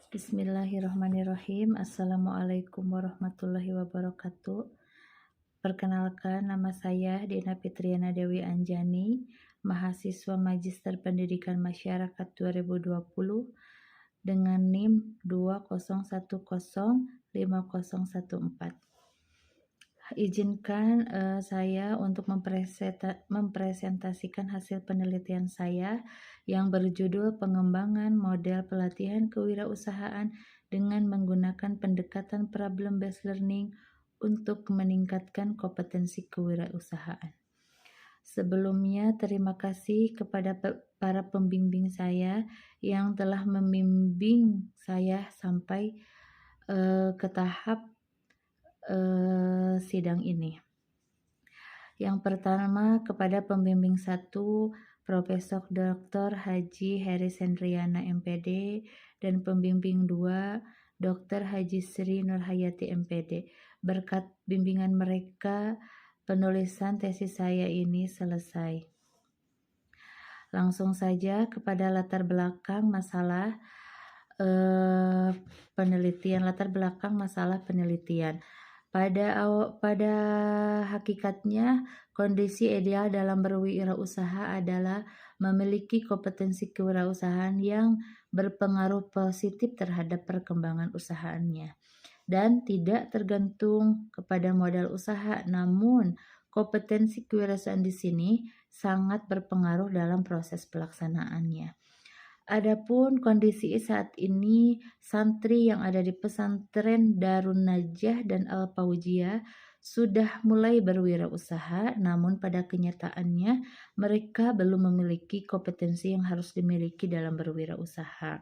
Bismillahirrahmanirrahim. Assalamualaikum warahmatullahi wabarakatuh. Perkenalkan, nama saya Dina Fitriana Dewi Anjani, mahasiswa Magister Pendidikan Masyarakat 2020 dengan NIM 201050014. Izinkan saya untuk mempresentasikan hasil penelitian saya yang berjudul Pengembangan Model Pelatihan Kewirausahaan dengan menggunakan pendekatan problem based learning untuk meningkatkan kompetensi kewirausahaan. Sebelumnya, terima kasih kepada para pembimbing saya yang telah membimbing saya sampai ke tahap sidang ini. Yang pertama, kepada pembimbing 1, Profesor Dr. Haji Heri Sendriana MPD, dan pembimbing 2, Dr. Haji Sri Nurhayati MPD. Berkat bimbingan mereka, penulisan tesis saya ini selesai. Langsung saja kepada latar belakang masalah penelitian. Pada hakikatnya, kondisi ideal dalam berwirausaha adalah memiliki kompetensi kewirausahaan yang berpengaruh positif terhadap perkembangan usahanya dan tidak tergantung kepada modal usaha. Namun, kompetensi kewirausahaan di sini sangat berpengaruh dalam proses pelaksanaannya. Adapun kondisi saat ini, santri yang ada di pesantren Darun Najah dan Al Fauziyah sudah mulai berwirausaha, namun pada kenyataannya mereka belum memiliki kompetensi yang harus dimiliki dalam berwirausaha.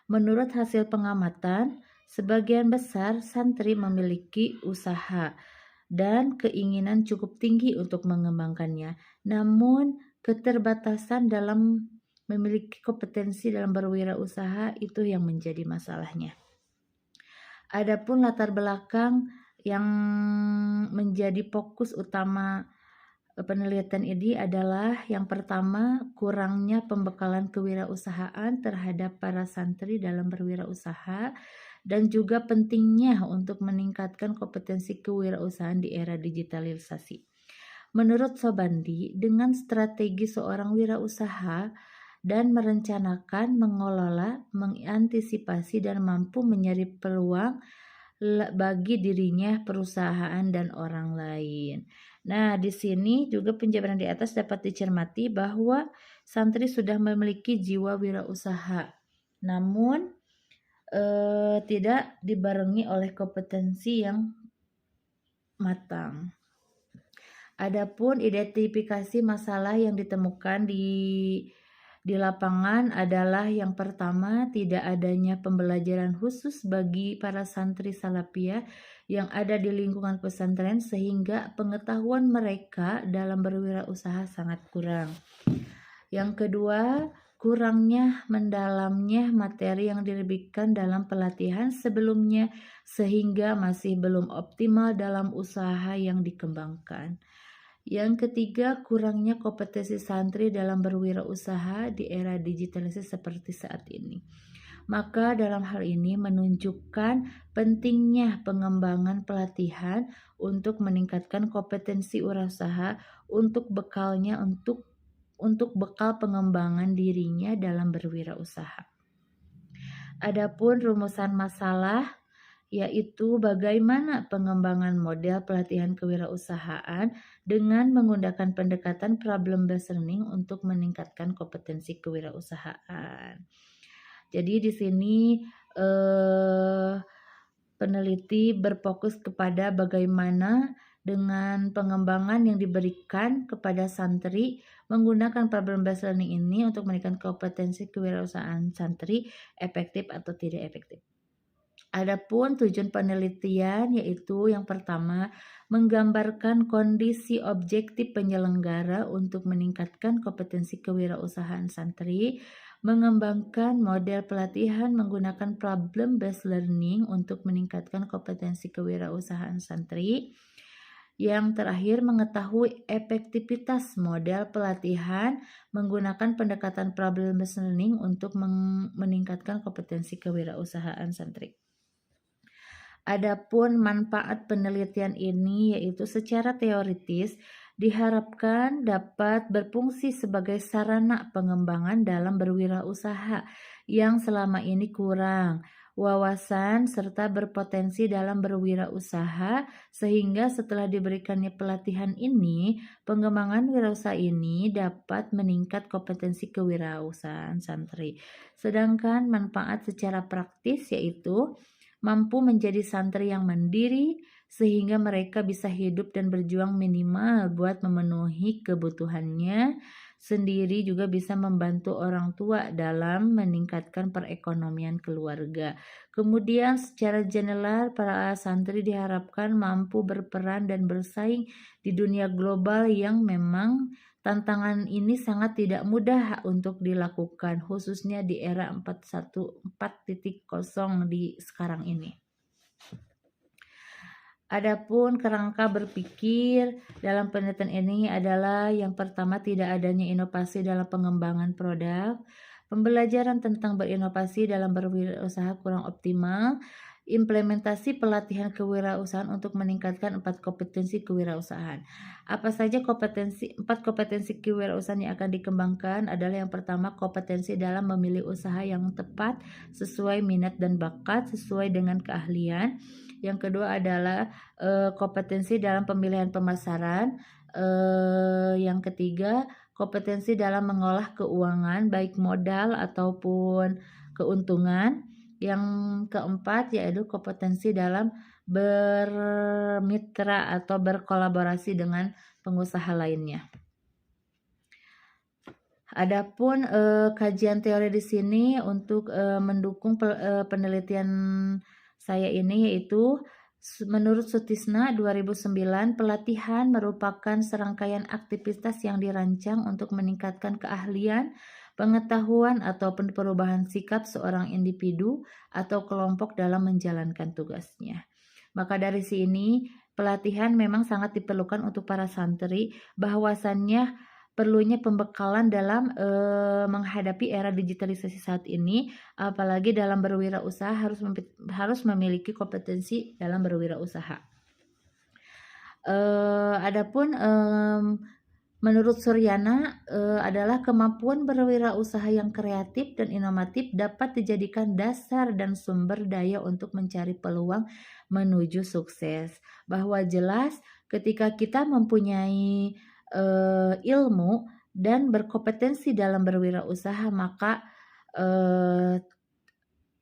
Menurut hasil pengamatan, sebagian besar santri memiliki usaha dan keinginan cukup tinggi untuk mengembangkannya, namun keterbatasan dalam memiliki kompetensi dalam berwirausaha itu yang menjadi masalahnya. Adapun latar belakang yang menjadi fokus utama penelitian ini adalah yang pertama, kurangnya pembekalan kewirausahaan terhadap para santri dalam berwirausaha dan juga pentingnya untuk meningkatkan kompetensi kewirausahaan di era digitalisasi. Menurut Sobandi, dengan strategi seorang wirausaha dan merencanakan, mengelola, mengantisipasi, dan mampu mencari peluang bagi dirinya, perusahaan, dan orang lain. Nah, di sini juga penjabaran di atas dapat dicermati bahwa santri sudah memiliki jiwa wirausaha, namun tidak dibarengi oleh kompetensi yang matang. Adapun identifikasi masalah yang ditemukan di lapangan adalah yang pertama, tidak adanya pembelajaran khusus bagi para santri salafiyah yang ada di lingkungan pesantren sehingga pengetahuan mereka dalam berwirausaha sangat kurang. Yang kedua, kurangnya mendalamnya materi yang diberikan dalam pelatihan sebelumnya sehingga masih belum optimal dalam usaha yang dikembangkan. Yang ketiga, kurangnya kompetensi santri dalam berwirausaha di era digitalisasi seperti saat ini. Maka dalam hal ini menunjukkan pentingnya pengembangan pelatihan untuk meningkatkan kompetensi wirausaha untuk bekalnya untuk bekal pengembangan dirinya dalam berwirausaha. Adapun rumusan masalah yaitu bagaimana pengembangan model pelatihan kewirausahaan dengan menggunakan pendekatan problem based learning untuk meningkatkan kompetensi kewirausahaan. Jadi di sini peneliti berfokus kepada bagaimana dengan pengembangan yang diberikan kepada santri menggunakan problem based learning ini untuk meningkatkan kompetensi kewirausahaan santri efektif atau tidak efektif. Adapun tujuan penelitian yaitu yang pertama, menggambarkan kondisi objektif penyelenggara untuk meningkatkan kompetensi kewirausahaan santri, mengembangkan model pelatihan menggunakan problem based learning untuk meningkatkan kompetensi kewirausahaan santri. Yang terakhir, mengetahui efektivitas model pelatihan menggunakan pendekatan problem-based learning untuk meningkatkan kompetensi kewirausahaan santri. Adapun manfaat penelitian ini yaitu secara teoritis diharapkan dapat berfungsi sebagai sarana pengembangan dalam berwirausaha yang selama ini kurang wawasan serta berpotensi dalam berwirausaha, sehingga setelah diberikannya pelatihan ini, pengembangan wirausaha ini dapat meningkat kompetensi kewirausahaan santri. Sedangkan manfaat secara praktis yaitu mampu menjadi santri yang mandiri sehingga mereka bisa hidup dan berjuang minimal buat memenuhi kebutuhannya sendiri, juga bisa membantu orang tua dalam meningkatkan perekonomian keluarga. Kemudian secara general para santri diharapkan mampu berperan dan bersaing di dunia global yang memang tantangan ini sangat tidak mudah untuk dilakukan, khususnya di era 4.0 di sekarang ini. Adapun kerangka berpikir dalam penelitian ini adalah yang pertama, tidak adanya inovasi dalam pengembangan produk, pembelajaran tentang berinovasi dalam berwirausaha kurang optimal, implementasi pelatihan kewirausahaan untuk meningkatkan 4 kompetensi kewirausahaan. Apa saja empat kompetensi kewirausahaan yang akan dikembangkan adalah yang pertama, kompetensi dalam memilih usaha yang tepat sesuai minat dan bakat sesuai dengan keahlian. Yang kedua adalah kompetensi dalam pemilihan pemasaran. Yang ketiga, kompetensi dalam mengolah keuangan baik modal ataupun keuntungan. Yang keempat yaitu kompetensi dalam bermitra atau berkolaborasi dengan pengusaha lainnya. Adapun kajian teori di sini untuk mendukung penelitian saya ini yaitu menurut Sutisna 2009, pelatihan merupakan serangkaian aktivitas yang dirancang untuk meningkatkan keahlian, pengetahuan ataupun perubahan sikap seorang individu atau kelompok dalam menjalankan tugasnya. Maka dari sini pelatihan memang sangat diperlukan untuk para santri, bahwasannya perlunya pembekalan dalam menghadapi era digitalisasi saat ini, apalagi dalam berwirausaha harus memiliki kompetensi dalam berwirausaha. Adapun menurut Suryana adalah kemampuan berwirausaha yang kreatif dan inovatif dapat dijadikan dasar dan sumber daya untuk mencari peluang menuju sukses. Bahwa jelas ketika kita mempunyai ilmu dan berkompetensi dalam berwirausaha, maka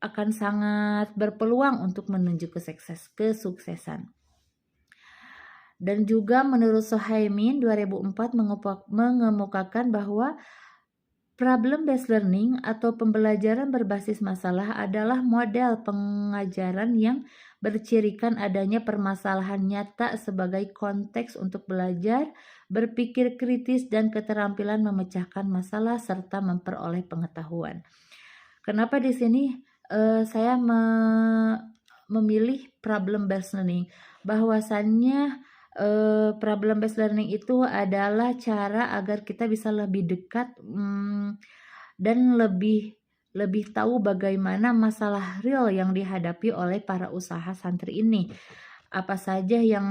akan sangat berpeluang untuk menuju kesuksesan. Dan juga menurut Sohaimin 2004 mengemukakan bahwa problem-based learning atau pembelajaran berbasis masalah adalah model pengajaran yang bercirikan adanya permasalahan nyata sebagai konteks untuk belajar, berpikir kritis, dan keterampilan memecahkan masalah serta memperoleh pengetahuan. Kenapa di sini saya memilih problem-based learning? Bahwasannya problem-based learning itu adalah cara agar kita bisa lebih dekat dan lebih tahu bagaimana masalah real yang dihadapi oleh para usaha santri ini. Apa saja yang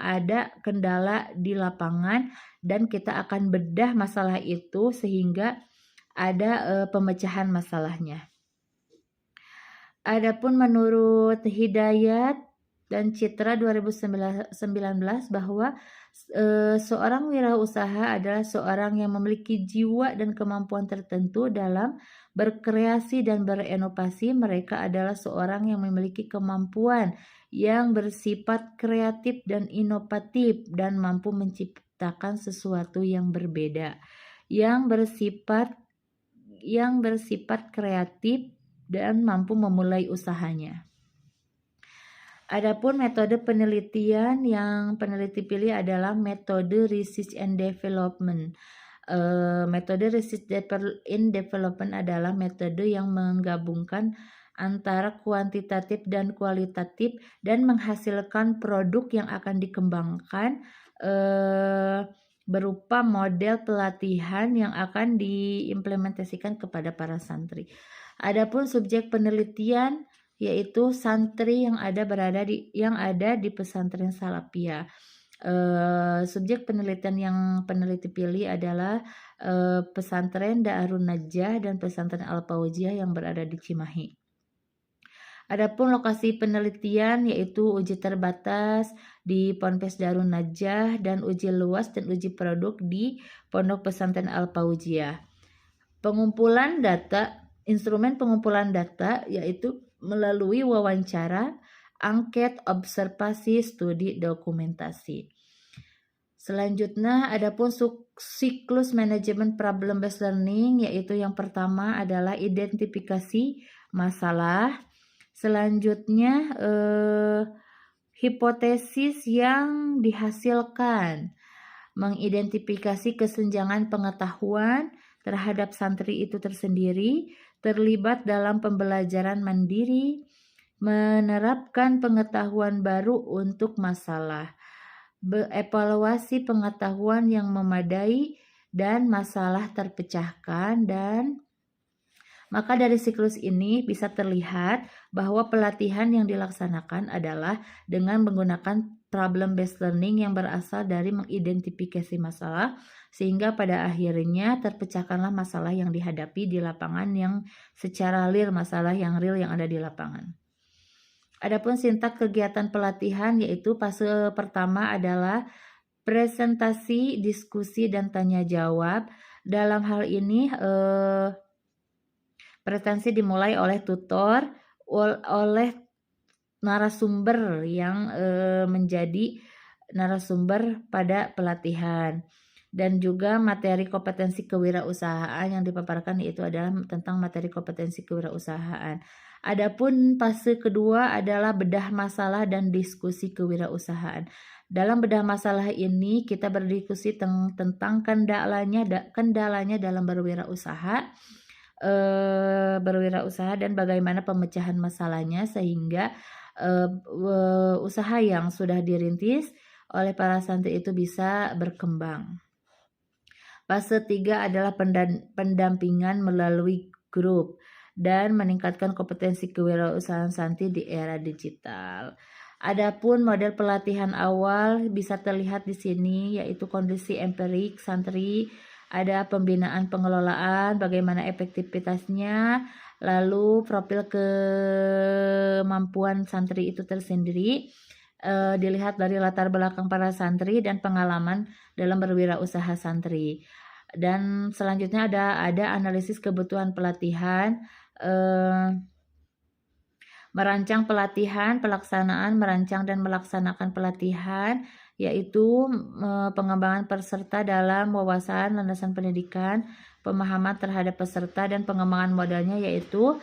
ada kendala di lapangan, dan kita akan bedah masalah itu sehingga ada pemecahan masalahnya. Adapun menurut Hidayat dan Citra 2019 bahwa seorang wirausaha adalah seorang yang memiliki jiwa dan kemampuan tertentu dalam berkreasi dan berinovasi. Mereka adalah seorang yang memiliki kemampuan yang bersifat kreatif dan inovatif dan mampu menciptakan sesuatu yang berbeda, yang bersifat kreatif dan mampu memulai usahanya. Adapun metode penelitian yang peneliti pilih adalah metode research and development. Metode research in development adalah metode yang menggabungkan antara kuantitatif dan kualitatif dan menghasilkan produk yang akan dikembangkan berupa model pelatihan yang akan diimplementasikan kepada para santri. Adapun subjek penelitian yaitu santri yang ada di pesantren Salafiyah. Subjek penelitian yang peneliti pilih adalah pesantren Darun Najah dan pesantren Al-Fauziyah yang berada di Cimahi. Adapun lokasi penelitian yaitu uji terbatas di Ponpes Darun Najah dan uji luas dan uji produk di Pondok Pesantren Al-Fauziyah. Instrumen pengumpulan data yaitu melalui wawancara, angket, observasi, studi, dokumentasi. Selanjutnya adapun siklus manajemen problem based learning yaitu yang pertama adalah identifikasi masalah. Selanjutnya hipotesis yang dihasilkan, mengidentifikasi kesenjangan pengetahuan terhadap santri itu tersendiri, terlibat dalam pembelajaran mandiri, menerapkan pengetahuan baru untuk masalah, evaluasi pengetahuan yang memadai dan masalah terpecahkan. Dan maka dari siklus ini bisa terlihat bahwa pelatihan yang dilaksanakan adalah dengan menggunakan problem based learning yang berasal dari mengidentifikasi masalah sehingga pada akhirnya terpecahkanlah masalah yang dihadapi di lapangan yang secara masalah yang real yang ada di lapangan. Adapun sintak kegiatan pelatihan yaitu fase pertama adalah presentasi, diskusi, dan tanya jawab. Dalam hal ini presentasi dimulai oleh tutor, oleh narasumber yang menjadi narasumber pada pelatihan. Dan juga materi kompetensi kewirausahaan yang dipaparkan yaitu adalah tentang materi kompetensi kewirausahaan. Adapun fase kedua adalah bedah masalah dan diskusi kewirausahaan. Dalam bedah masalah ini kita berdiskusi tentang kendalanya dalam berwirausaha dan bagaimana pemecahan masalahnya sehingga usaha yang sudah dirintis oleh para santri itu bisa berkembang. Fase 3 adalah pendampingan melalui grup dan meningkatkan kompetensi kewirausahaan santri di era digital. Adapun model pelatihan awal bisa terlihat di sini yaitu kondisi empirik santri, ada pembinaan pengelolaan, bagaimana efektivitasnya, lalu profil kemampuan santri itu tersendiri, dilihat dari latar belakang para santri dan pengalaman dalam berwirausaha santri. Dan selanjutnya ada analisis kebutuhan pelatihan, merancang pelatihan, pelaksanaan, merancang dan melaksanakan pelatihan, yaitu pengembangan peserta dalam wawasan landasan pendidikan, pemahaman terhadap peserta, dan pengembangan modalnya yaitu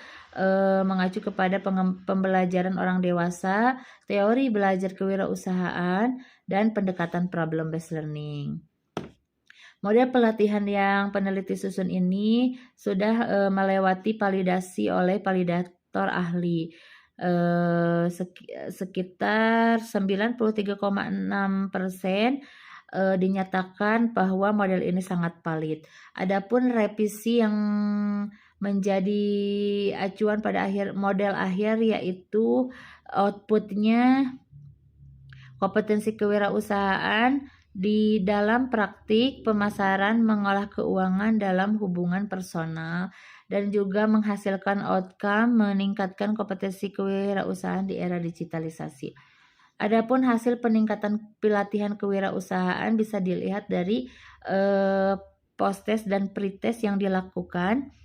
mengacu kepada pembelajaran orang dewasa, teori belajar kewirausahaan, dan pendekatan problem based learning. Model pelatihan yang peneliti susun ini sudah melewati validasi oleh validator ahli. Sekitar 93,6% dinyatakan bahwa model ini sangat valid. Adapun revisi yang menjadi acuan pada model akhir yaitu outputnya kompetensi kewirausahaan di dalam praktik pemasaran, mengolah keuangan dalam hubungan personal, dan juga menghasilkan outcome meningkatkan kompetensi kewirausahaan di era digitalisasi. Adapun hasil peningkatan pelatihan kewirausahaan bisa dilihat dari post-test dan pre-test yang dilakukan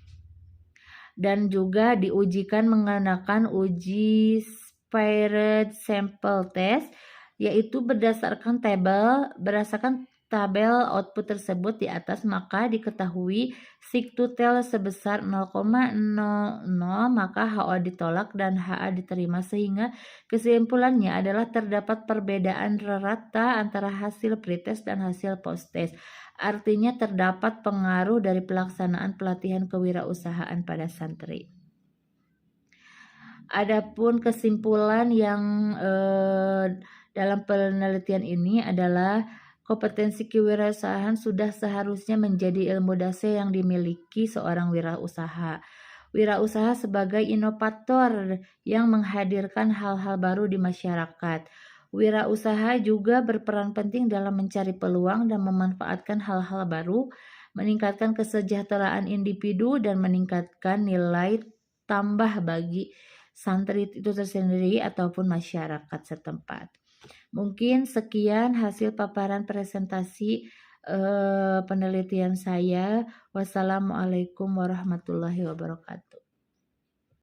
dan juga diujikan menggunakan uji Spirit Sample Test, yaitu berdasarkan tabel output tersebut di atas, maka diketahui sigtutel sebesar 0,00 maka HO ditolak dan HA diterima, sehingga kesimpulannya adalah terdapat perbedaan rata antara hasil pretest dan hasil post-test. Artinya terdapat pengaruh dari pelaksanaan pelatihan kewirausahaan pada santri. Adapun kesimpulan yang dalam penelitian ini adalah kompetensi kewirausahaan sudah seharusnya menjadi ilmu dasar yang dimiliki seorang wirausaha. Wirausaha sebagai inovator yang menghadirkan hal-hal baru di masyarakat. Wirausaha juga berperan penting dalam mencari peluang dan memanfaatkan hal-hal baru, meningkatkan kesejahteraan individu dan meningkatkan nilai tambah bagi santri itu tersendiri ataupun masyarakat setempat. Mungkin sekian hasil paparan presentasi penelitian saya. Wassalamualaikum warahmatullahi wabarakatuh.